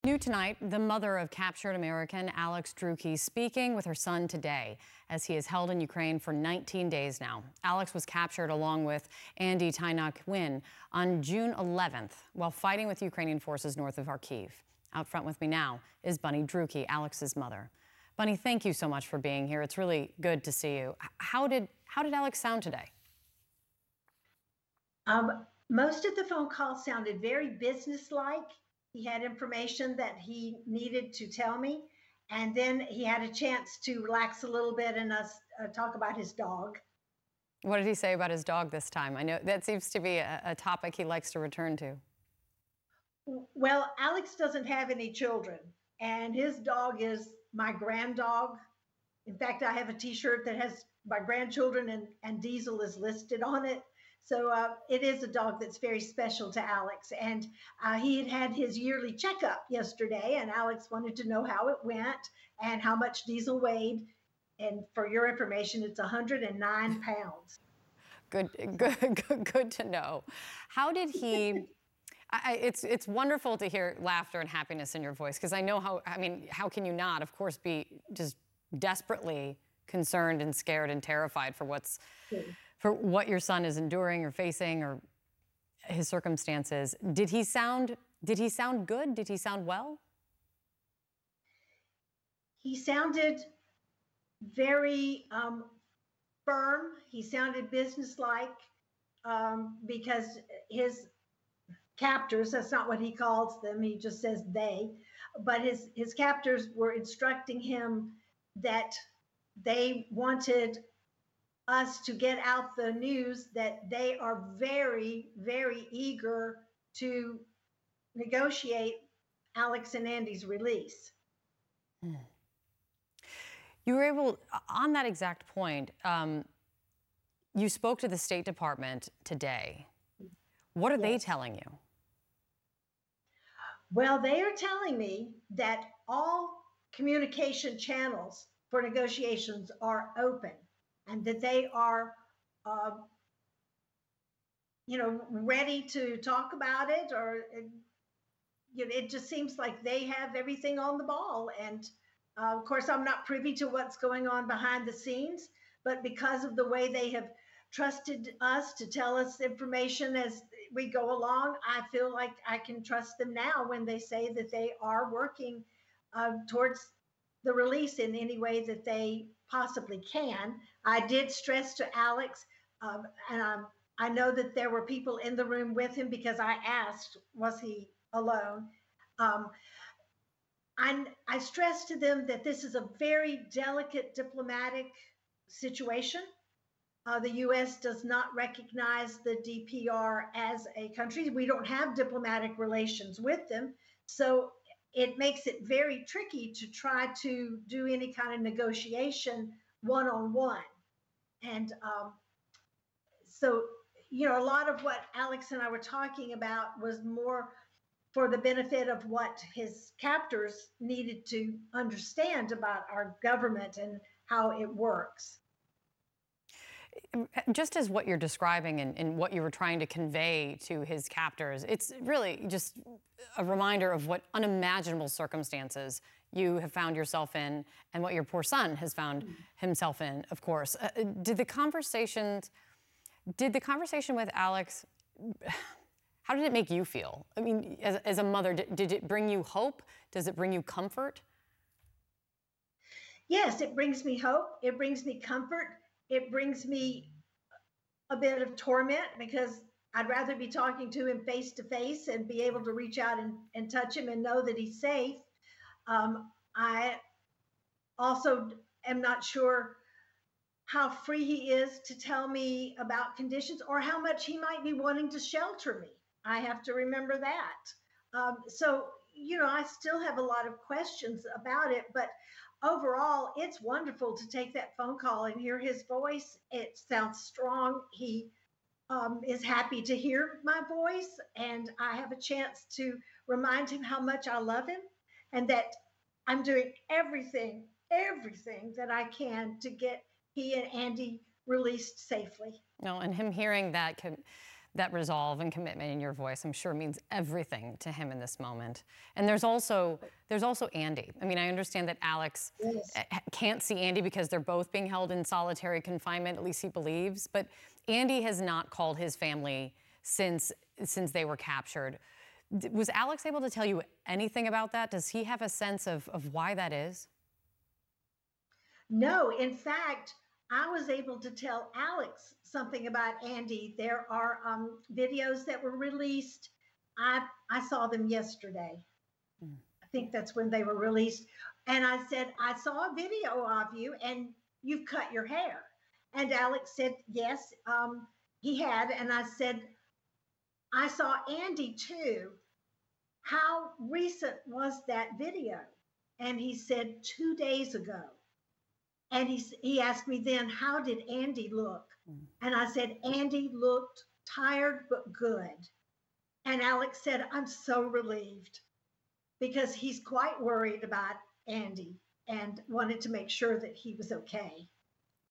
New tonight, the mother of captured American Alex Drueke speaking with her son today as he is held in Ukraine for 19 days now. Alex was captured along with Andy Tynok-Win on June 11th while fighting with Ukrainian forces north of Kharkiv. Out front with me now is Bunny Drueke, Alex's mother. Bunny, thank you so much for being here. It's really good to see you. How did Alex sound today? Most of the phone call sounded very businesslike. He had information that he needed to tell me, and then he had a chance to relax a little bit and us talk about his dog. What did he say about his dog this time? I know that seems to be a topic he likes to return to. Well, Alex doesn't have any children, and his dog is my grand dog. In fact, I have a T-shirt that has my grandchildren and Diesel is listed on it. So it is a dog that's very special to Alex. And he had his yearly checkup yesterday, and Alex wanted to know how it went and how much Diesel weighed. And for your information, it's 109 pounds. Good to know. How did he? It's wonderful to hear laughter and happiness in your voice, because I know how can you not, of course, be just desperately concerned and scared and terrified for what your son is enduring or facing or his circumstances. Did he sound good? Did he sound well? He sounded very firm. He sounded businesslike because his captors, that's not what he calls them, he just says they, but his captors were instructing him that they wanted us to get out the news that they are very, very eager to negotiate Alex and Andy's release. You were able, on that exact point, you spoke to the State Department today. What are they telling you? Well, they are telling me that all communication channels for negotiations are open and that they are, ready to talk about it, or, it just seems like they have everything on the ball. And of course, I'm not privy to what's going on behind the scenes, but because of the way they have trusted us to tell us information as we go along, I feel like I can trust them now when they say that they are working towards the release in any way that they possibly can. I did stress to Alex, and I know that there were people in the room with him because I asked, was he alone? I stressed to them that this is a very delicate diplomatic situation. The U.S. does not recognize the DPR as a country. We don't have diplomatic relations with them. So it makes it very tricky to try to do any kind of negotiation one-on-one. And so, a lot of what Alex and I were talking about was more for the benefit of what his captors needed to understand about our government and how it works. Just as what you're describing and what you were trying to convey to his captors, it's really just a reminder of what unimaginable circumstances you have found yourself in and what your poor son has found himself in, of course. Did the conversation with Alex, how did it make you feel? I mean, as a mother, did it bring you hope? Does it bring you comfort? Yes, it brings me hope. It brings me comfort. It brings me a bit of torment because I'd rather be talking to him face to face and be able to reach out and touch him and know that he's safe. I also am not sure how free he is to tell me about conditions or how much he might be wanting to shelter me. I have to remember that. So, I still have a lot of questions about it, but overall, it's wonderful to take that phone call and hear his voice. It sounds strong. He is happy to hear my voice, and I have a chance to remind him how much I love him and that I'm doing everything that I can to get he and Andy released safely. No, and him hearing that that resolve and commitment in your voice, I'm sure, means everything to him in this moment. And there's also Andy. I mean, I understand that Alex Yes. can't see Andy because they're both being held in solitary confinement, at least he believes. But Andy has not called his family since they were captured. Was Alex able to tell you anything about that? Does he have a sense of why that is? No, in fact, I was able to tell Alex something about Andy. There are videos that were released. I saw them yesterday. I think that's when they were released. And I said, I saw a video of you and you've cut your hair. And Alex said, yes, he had. And I said, I saw Andy too. How recent was that video? And he said, 2 days ago. And he asked me then, how did Andy look? And I said, Andy looked tired but good. And Alex said, I'm so relieved because he's quite worried about Andy and wanted to make sure that he was okay.